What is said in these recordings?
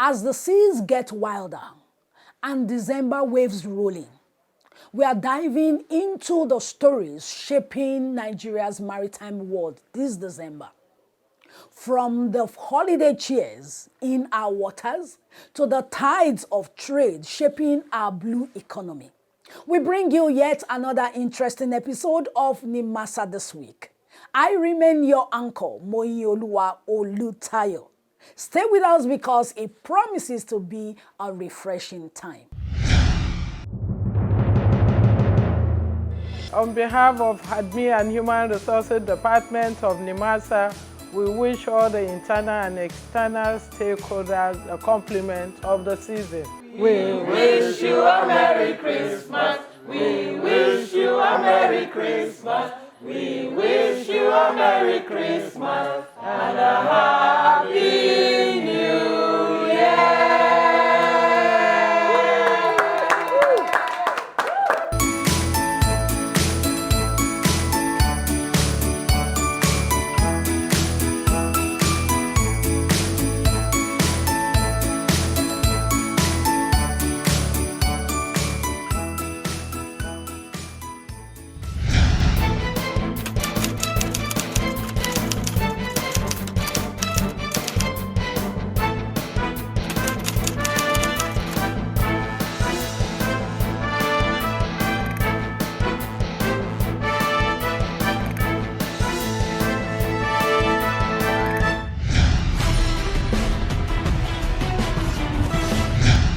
As the seas get wilder and December waves rolling, we are diving into the stories shaping Nigeria's maritime world this December. From the holiday cheers in our waters to the tides of trade shaping our blue economy, we bring you yet another interesting episode of Nimasa this week. I remain your anchor, Moyioluwa Olutayo. Stay with us because it promises to be a refreshing time. On behalf of Admin and Human Resources Department of Nimasa, we wish all the internal and external stakeholders a compliment of the season. We wish you a Merry Christmas. We wish you a Merry Christmas. We wish you a Merry Christmas and a Happy New Year.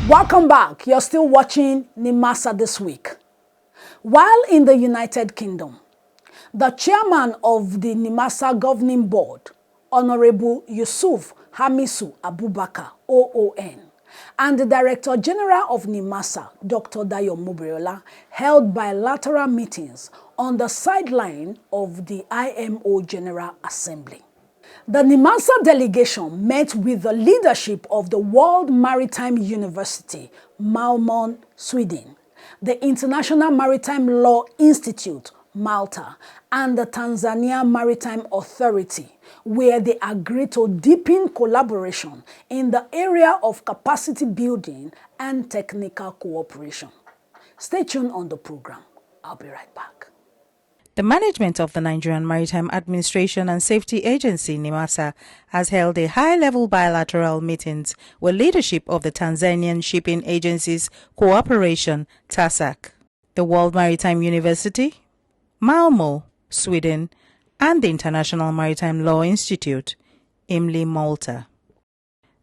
Welcome back. You're still watching Nimasa this week. While in the United Kingdom, the chairman of the Nimasa governing board, Honorable Yusuf Hamisu Abubakar, OON, and the Director General of Nimasa, Dr. Dayo Mubriola, held bilateral meetings on the sideline of the IMO General Assembly. The Nimasa delegation met with the leadership of the World Maritime University, Malmö, Sweden, the International Maritime Law Institute, Malta, and the Tanzania Maritime Authority, where they agreed to deepen collaboration in the area of capacity building and technical cooperation. Stay tuned on the program. I'll be right back. The management of the Nigerian Maritime Administration and Safety Agency, Nimasa, has held a high-level bilateral meetings with leadership of the Tanzanian Shipping Agencies Cooperation, TASAC, the World Maritime University, Malmö, Sweden, and the International Maritime Law Institute, IMO, Malta.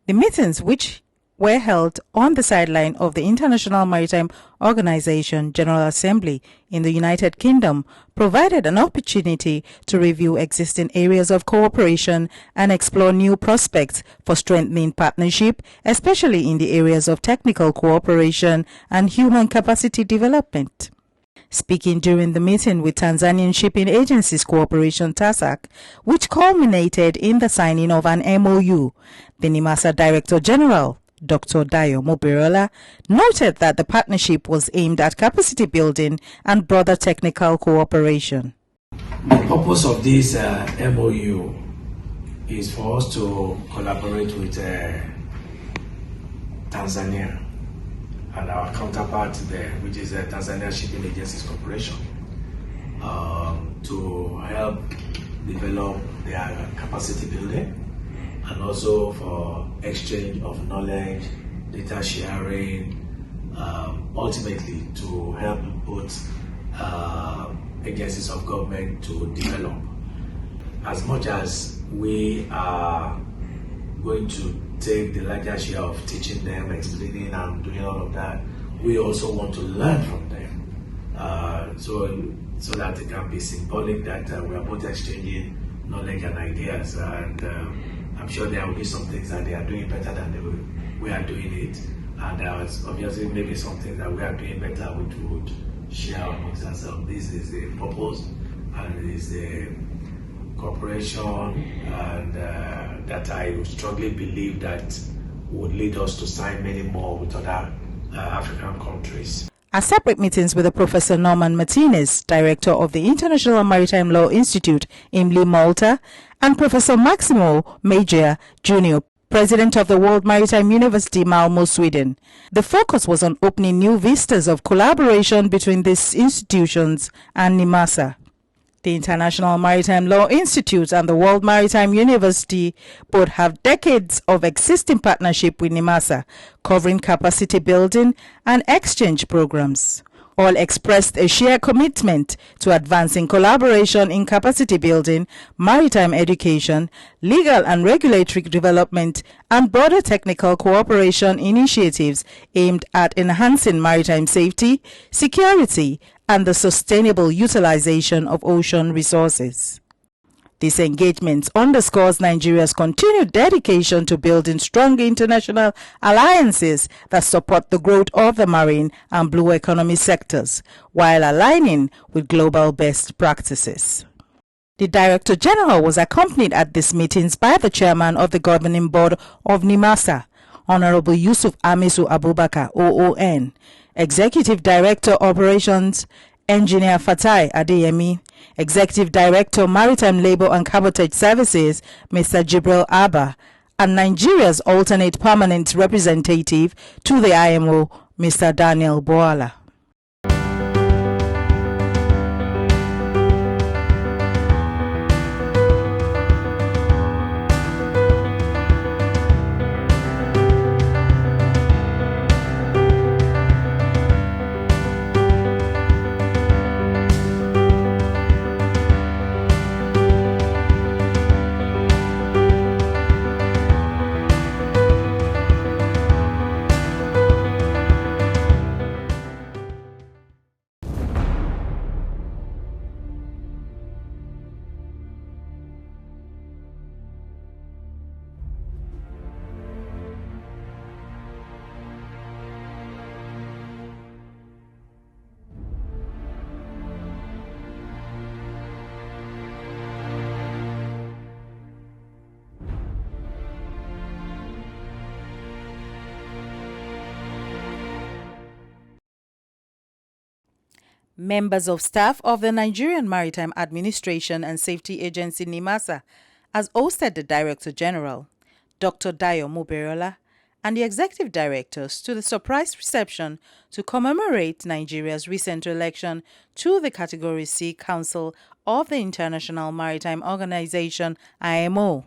The meetings, which were held on the sideline of the International Maritime Organization General Assembly in the United Kingdom, provided an opportunity to review existing areas of cooperation and explore new prospects for strengthening partnership, especially in the areas of technical cooperation and human capacity development. Speaking during the meeting with Tanzanian Shipping Agencies Cooperation TASAC, which culminated in the signing of an MOU, the Nimasa Director General, Dr. Dayo Mubriola, noted that the partnership was aimed at capacity building and broader technical cooperation. The purpose of this MOU is for us to collaborate with Tanzania and our counterpart there, which is Tanzania Shipping Agencies Corporation, to help develop their capacity building and also for exchange of knowledge, data sharing, ultimately to help both agencies of government to develop. As much as we are going to take the larger share of teaching them, explaining and doing all of that, we also want to learn from them. So that it can be symbolic that we are both exchanging knowledge and ideas, and I'm sure there will be some things that they are doing better than we are doing it, and obviously maybe some things that we are doing better we would share amongst ourselves. This is the purpose, and it is the cooperation, and that I strongly believe that would lead us to sign many more with other African countries. At separate meetings with Professor Norman Martinez, Director of the International Maritime Law Institute, IMO, Malta, and Professor Maximo Major, Jr., president of the World Maritime University, Malmo, Sweden. The focus was on opening new vistas of collaboration between these institutions and Nimasa. The International Maritime Law Institute and the World Maritime University both have decades of existing partnership with Nimasa, covering capacity building and exchange programs. All expressed a shared commitment to advancing collaboration in capacity building, maritime education, legal and regulatory development, and broader technical cooperation initiatives aimed at enhancing maritime safety, security, and the sustainable utilization of ocean resources. This engagement underscores Nigeria's continued dedication to building strong international alliances that support the growth of the marine and blue economy sectors, while aligning with global best practices. The Director General was accompanied at these meetings by the Chairman of the Governing Board of Nimasa, Honorable Yusuf Amisu Abubakar, OON, Executive Director Operations, Engineer Fatai Adeyemi, Executive Director Maritime Labour and Cabotage Services, Mr. Jibril Abba, and Nigeria's alternate permanent representative to the IMO, Mr. Daniel Boala. Members of staff of the Nigerian Maritime Administration and Safety Agency Nimasa has hosted the Director General, Dr. Dayo Muberiola, and the Executive Directors to the surprise reception to commemorate Nigeria's recent election to the Category C Council of the International Maritime Organization, IMO.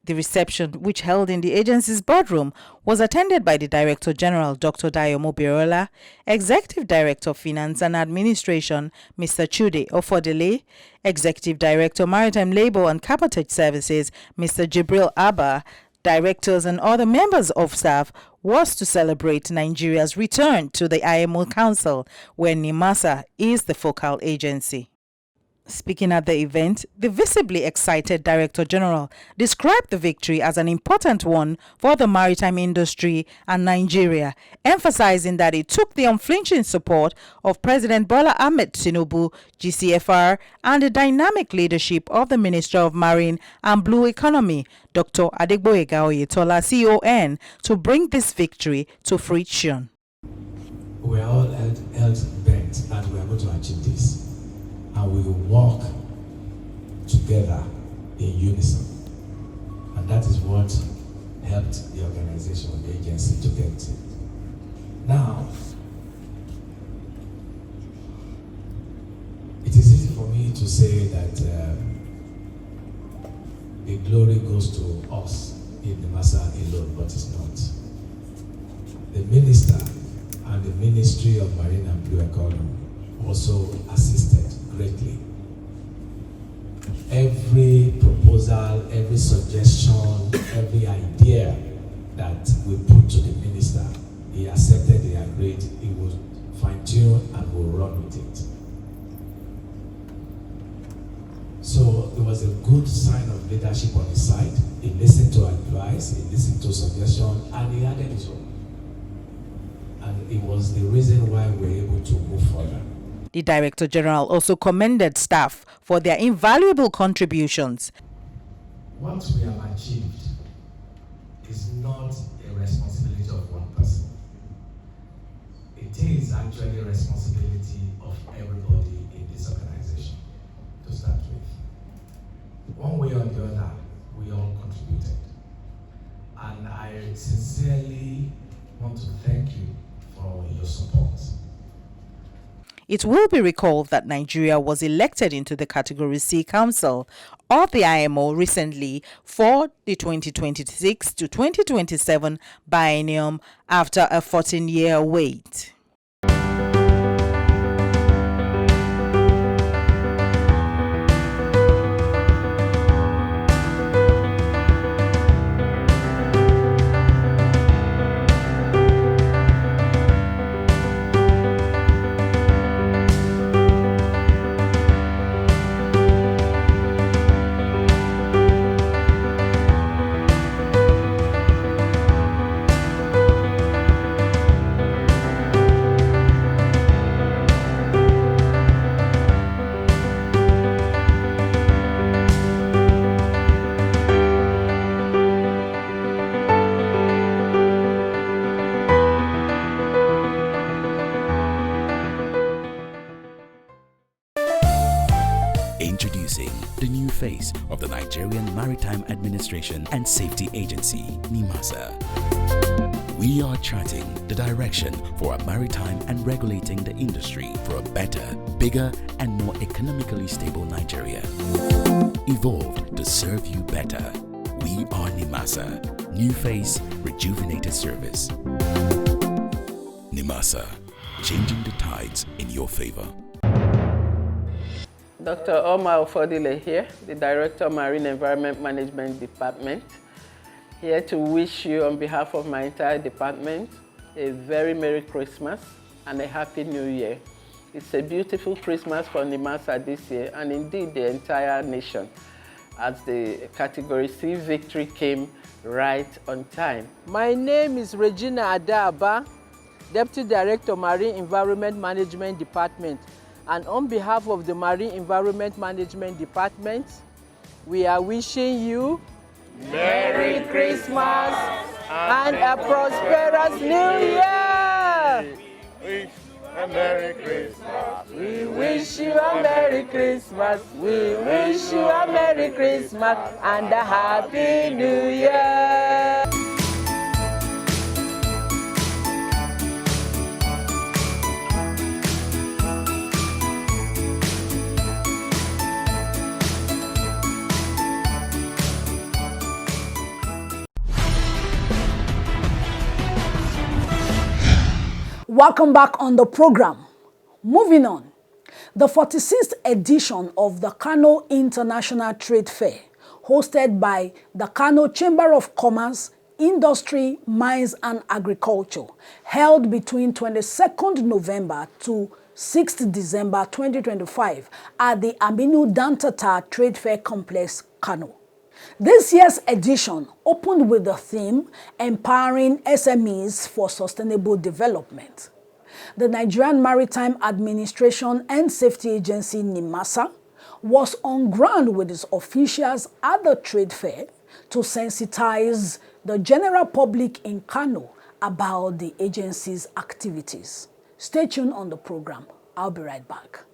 The reception, which held in the agency's boardroom, was attended by the Director General, Dr. Dayo Muberiola, Executive Director of Finance and Administration, Mr. Chude Ofodele, Executive Director Maritime Labour and Cabotage Services, Mr. Jibril Abba. Directors and other members of staff was to celebrate Nigeria's return to the IMO Council, where Nimasa is the focal agency. Speaking at the event, the visibly excited Director General described the victory as an important one for the maritime industry and Nigeria, emphasizing that it took the unflinching support of President Bola Ahmed Tinubu, GCFR, and the dynamic leadership of the Minister of Marine and Blue Economy, Dr. Adegboyega Oyetola, CON, to bring this victory to fruition. We are all held bent that we are going to achieve this. And we will work together in unison. And that is what helped the organization, the agency, to get it. Now, it is easy for me to say that the glory goes to us in Nimasa alone, but it's not. The minister and the Ministry of Marine and Blue Economy also assisted greatly. Every proposal, every suggestion, every idea that we put to the minister, he accepted, he agreed, he will fine-tune and will run with it. So it was a good sign of leadership on his side. He listened to advice, he listened to suggestions, and he added his own. And it was the reason why we were able to move further. The Director General also commended staff for their invaluable contributions. What we have achieved is not a responsibility of one person. It is actually a responsibility of everybody in this organization to start with. One way or the other, we all contributed. and I sincerely want to thank you for your support. It will be recalled that Nigeria was elected into the Category C Council of the IMO recently for the 2026 to 2027 biennium after a 14-year wait. Introducing the new face of the Nigerian Maritime Administration and Safety Agency, Nimasa. We are charting the direction for our maritime and regulating the industry for a better, bigger, and more economically stable Nigeria. Evolved to serve you better. We are Nimasa. New face, rejuvenated service. Nimasa, changing the tides in your favor. Dr. Omar Ofodile here, the Director of Marine Environment Management Department. Here to wish you on behalf of my entire department a very Merry Christmas and a Happy New Year. It's a beautiful Christmas for Nimasa this year and indeed the entire nation, as the Category C victory came right on time. My name is Regina Adaba, Deputy Director of Marine Environment Management Department. And on behalf of the Marine Environment Management Department, we are wishing you Merry Christmas and a prosperous New Year! Wish a Merry Christmas. We wish you a Merry Christmas. We wish you a Merry Christmas and a Happy New Year! Welcome back on the program. Moving on, the 46th edition of the Kano International Trade Fair, hosted by the Kano Chamber of Commerce, Industry, Mines and Agriculture, held between 22nd November to 6th December 2025 at the Aminu Dantata Trade Fair Complex, Kano. This year's edition opened with the theme, Empowering SMEs for Sustainable Development. The Nigerian Maritime Administration and Safety Agency, Nimasa, was on ground with its officials at the trade fair to sensitize the general public in Kano about the agency's activities. Stay tuned on the program. I'll be right back.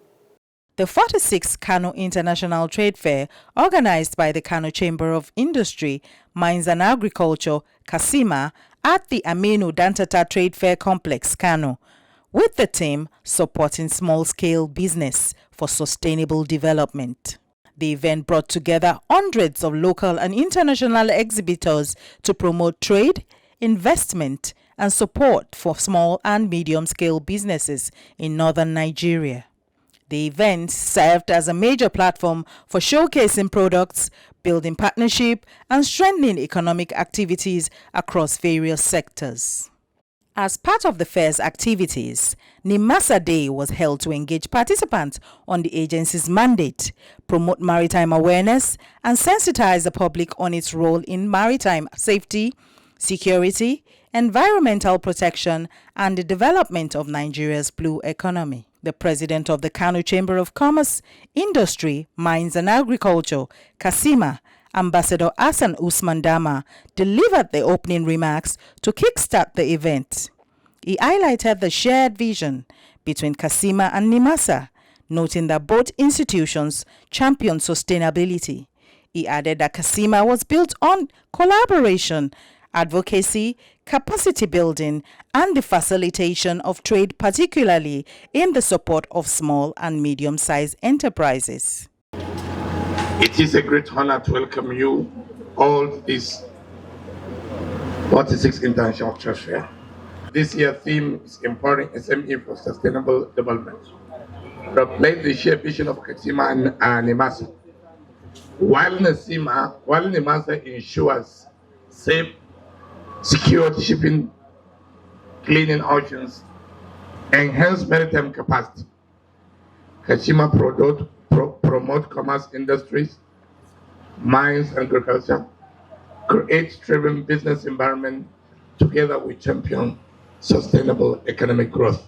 The 46th Kano International Trade Fair, organized by the Kano Chamber of Industry, Mines and Agriculture, Kasima, at the Aminu Dantata Trade Fair Complex, Kano, with the theme Supporting Small-Scale Business for Sustainable Development. The event brought together hundreds of local and international exhibitors to promote trade, investment, and support for small and medium-scale businesses in northern Nigeria. The event served as a major platform for showcasing products, building partnership, and strengthening economic activities across various sectors. As part of the fair's activities, Nimasa Day was held to engage participants on the agency's mandate, promote maritime awareness, and sensitize the public on its role in maritime safety, security, environmental protection, and the development of Nigeria's blue economy. The president of the Kano Chamber of Commerce, Industry, Mines and Agriculture, Kasima, Ambassador Hassan Usman Dama, delivered the opening remarks to kickstart the event. He highlighted the shared vision between Kasima and Nimasa, noting that both institutions champion sustainability. He added that Kasima was built on collaboration advocacy, capacity building, and the facilitation of trade, particularly in the support of small and medium-sized enterprises. It is a great honor to welcome you all to this 46th International Trade Fair. This year's theme is Empowering SME for Sustainable Development. Reflect the shared vision of Kashima and Nimasa. While Nimasa ensures safe, secure shipping, cleaning oceans, enhance maritime capacity, Kashima promote commerce industries, mines, and agriculture, create driven business environment. Together we champion sustainable economic growth.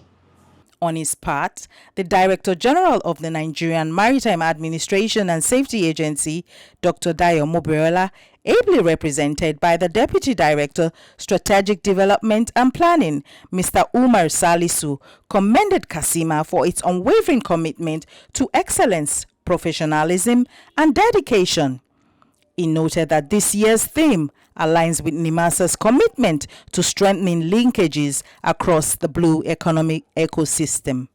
On his part, the Director General of the Nigerian Maritime Administration and Safety Agency, Dr. Dayo Mobriola, ably represented by the Deputy Director, Strategic Development and Planning, Mr. Umar Salisu, commended Kashima for its unwavering commitment to excellence, professionalism, and dedication. He noted that this year's theme aligns with Nimasa's commitment to strengthening linkages across the blue economic ecosystem.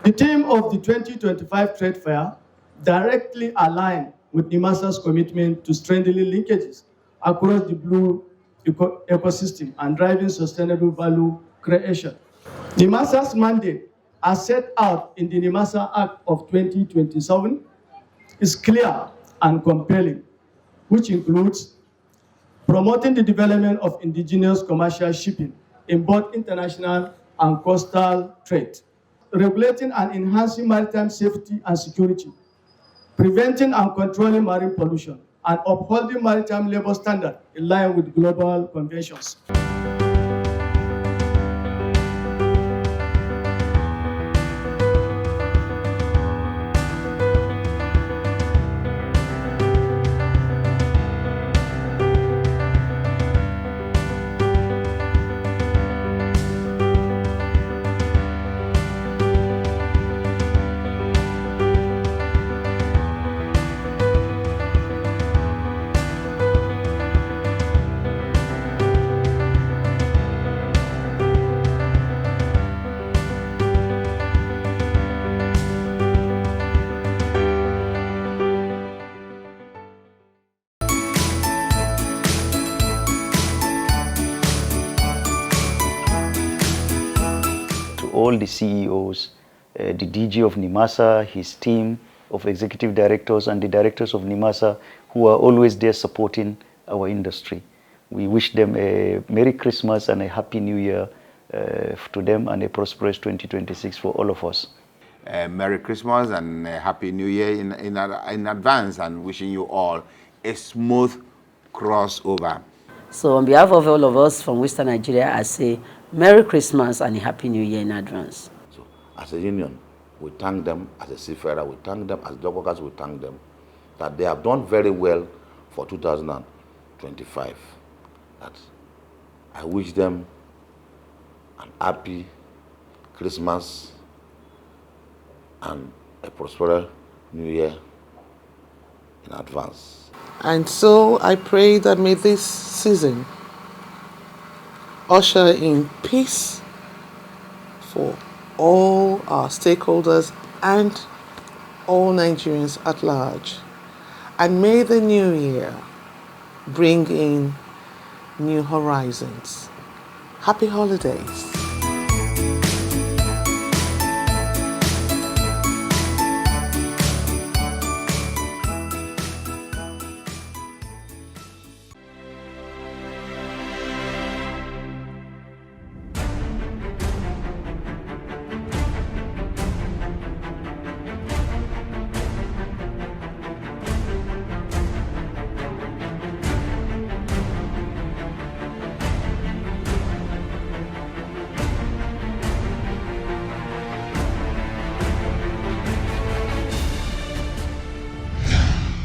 The theme of the 2025 Trade Fair directly aligns with Nimasa's commitment to strengthening linkages across the blue ecosystem and driving sustainable value creation. Nimasa's mandate, as set out in the Nimasa Act of 2027, is clear and compelling, which includes promoting the development of indigenous commercial shipping in both international and coastal trade, regulating and enhancing maritime safety and security, preventing and controlling marine pollution, and upholding maritime labor standards in line with global conventions. All the CEOs, the DG of Nimasa, his team of executive directors and the directors of Nimasa who are always there supporting our industry. We wish them a Merry Christmas and a Happy New Year to them and a prosperous 2026 for all of us. Merry Christmas and a Happy New Year in advance, and wishing you all a smooth crossover. So on behalf of all of us from Western Nigeria, I say Merry Christmas and a Happy New Year in advance. So as a union, we thank them. As a seafarer, we thank them. As dog workers, we thank them that they have done very well for 2025. That I wish them an happy Christmas and a prosperous New Year in advance. And so I pray that may this season usher in peace for all our stakeholders and all Nigerians at large. And may the new year bring in new horizons. Happy holidays.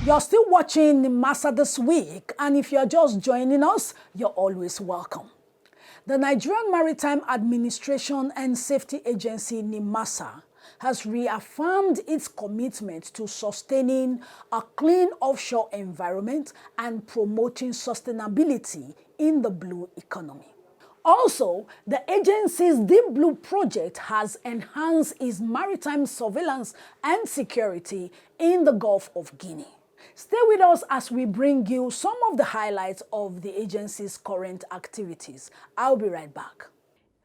You're still watching Nimasa This Week, and if you're just joining us, you're always welcome. The Nigerian Maritime Administration and Safety Agency, Nimasa, has reaffirmed its commitment to sustaining a clean offshore environment and promoting sustainability in the blue economy. Also, the agency's Deep Blue project has enhanced its maritime surveillance and security in the Gulf of Guinea. Stay with us as we bring you some of the highlights of the agency's current activities. I'll be right back.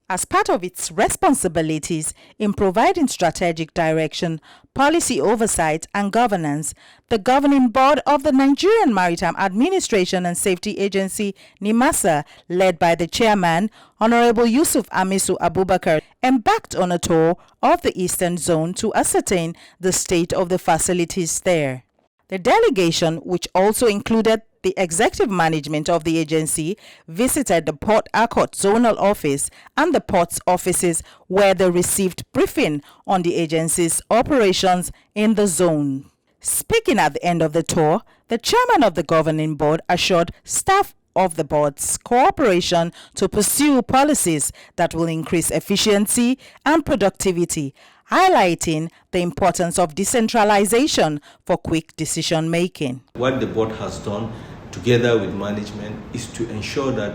As part of its responsibilities in providing strategic direction, policy oversight and governance, the Governing Board of the Nigerian Maritime Administration and Safety Agency, Nimasa, led by the chairman, Honorable Yusuf Amisu Abubakar, embarked on a tour of the Eastern Zone to ascertain the state of the facilities there. The delegation, which also included the executive management of the agency, visited the Port Harcourt Zonal Office and the port's offices, where they received briefing on the agency's operations in the zone. Speaking at the end of the tour, the chairman of the governing board assured staff of the board's cooperation to pursue policies that will increase efficiency and productivity, highlighting the importance of decentralization for quick decision-making. What the board has done together with management is to ensure that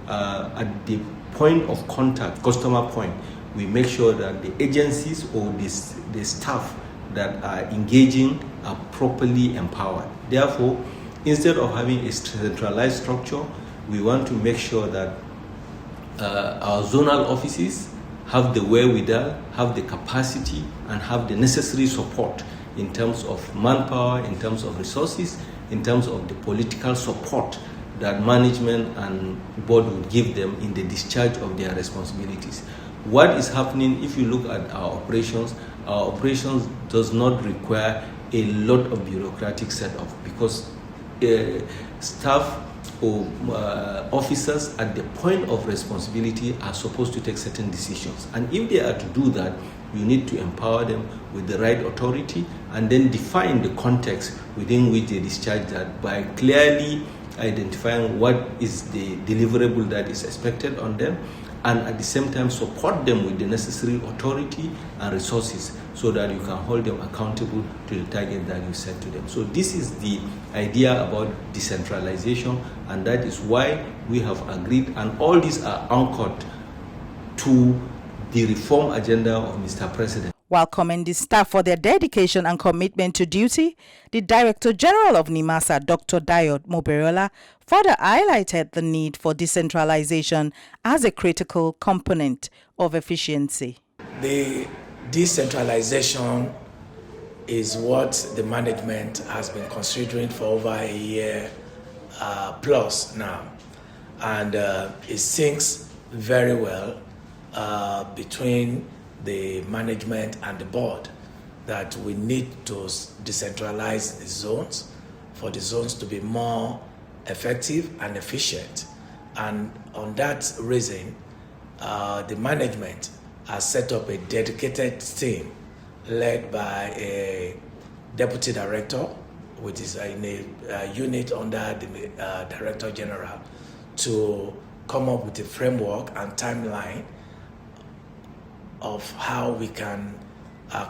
at the point of contact, customer point, we make sure that the agencies or the staff that are engaging are properly empowered. Therefore, instead of having a centralized structure, we want to make sure that our zonal offices have the wherewithal, have the capacity, and have the necessary support in terms of manpower, in terms of resources, in terms of the political support that management and board would give them in the discharge of their responsibilities. What is happening, if you look at our operations does not require a lot of bureaucratic setup, because staff or officers at the point of responsibility are supposed to take certain decisions. And if they are to do that, you need to empower them with the right authority and then define the context within which they discharge that by clearly identifying what is the deliverable that is expected on them, and at the same time support them with the necessary authority and resources so that you can hold them accountable to the target that you set to them. So this is the idea about decentralization, and that is why we have agreed, and all these are anchored to the reform agenda of Mr. President. While commending staff for their dedication and commitment to duty, the Director General of Nimasa, Dr. Dayot Moberola, further highlighted the need for decentralization as a critical component of efficiency. The decentralization is what the management has been considering for over a year plus now, and it syncs very well between the management and the board that we need to decentralize the zones for the zones to be more effective and efficient. And on that reason, the management has set up a dedicated team led by a deputy director, which is in a unit under the Director General, to come up with a framework and timeline of how we can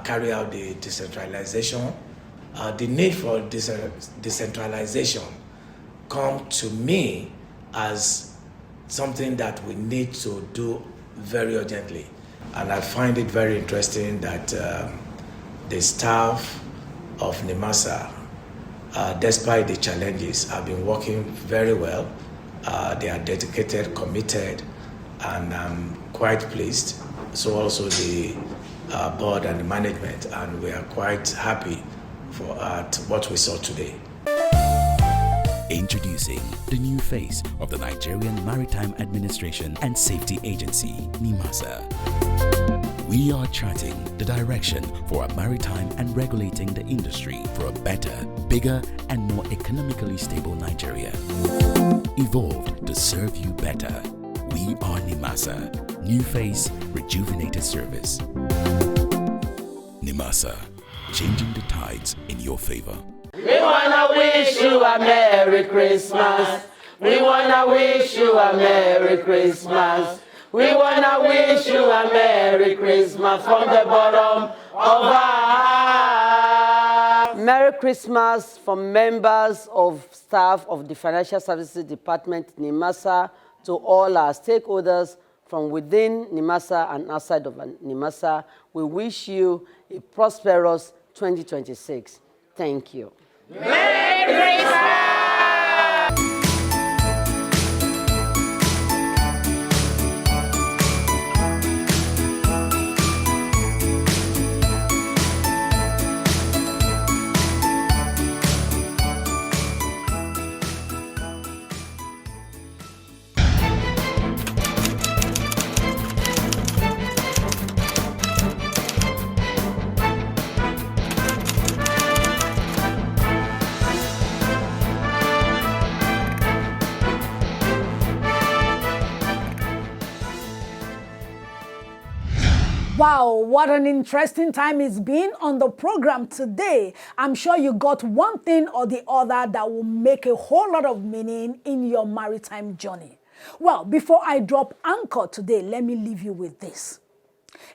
carry out the decentralization. The need for decentralization come to me as something that we need to do very urgently. And I find it very interesting that the staff of Nimasa, despite the challenges, have been working very well. They are dedicated, committed, and I'm quite pleased. So also the board and the management, and we are quite happy at what we saw today. Introducing the new face of the Nigerian Maritime Administration and Safety Agency, Nimasa. We are charting the direction for a maritime and regulating the industry for a better, bigger, and more economically stable Nigeria. Evolved to serve you better. We are Nimasa. New face, rejuvenated service. Nimasa, changing the tides in your favor. We wanna wish you a Merry Christmas. We wanna wish you a Merry Christmas. We wanna wish you a Merry Christmas from the bottom of our heart. Merry Christmas from members of staff of the Financial Services Department, Nimasa, to all our stakeholders from within Nimasa and outside of Nimasa. We wish you a prosperous 2026. Thank you. Merry Christmas! Wow, what an interesting time it's been on the program today. I'm sure you got one thing or the other that will make a whole lot of meaning in your maritime journey. Well, before I drop anchor today, let me leave you with this.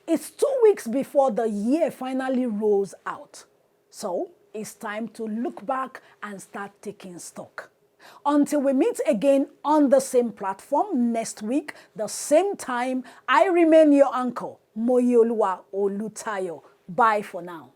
It's 2 weeks before the year finally rolls out. So it's time to look back and start taking stock. Until we meet again on the same platform next week, the same time, I remain your anchor, Moyoluwa Olutayo. Bye for now.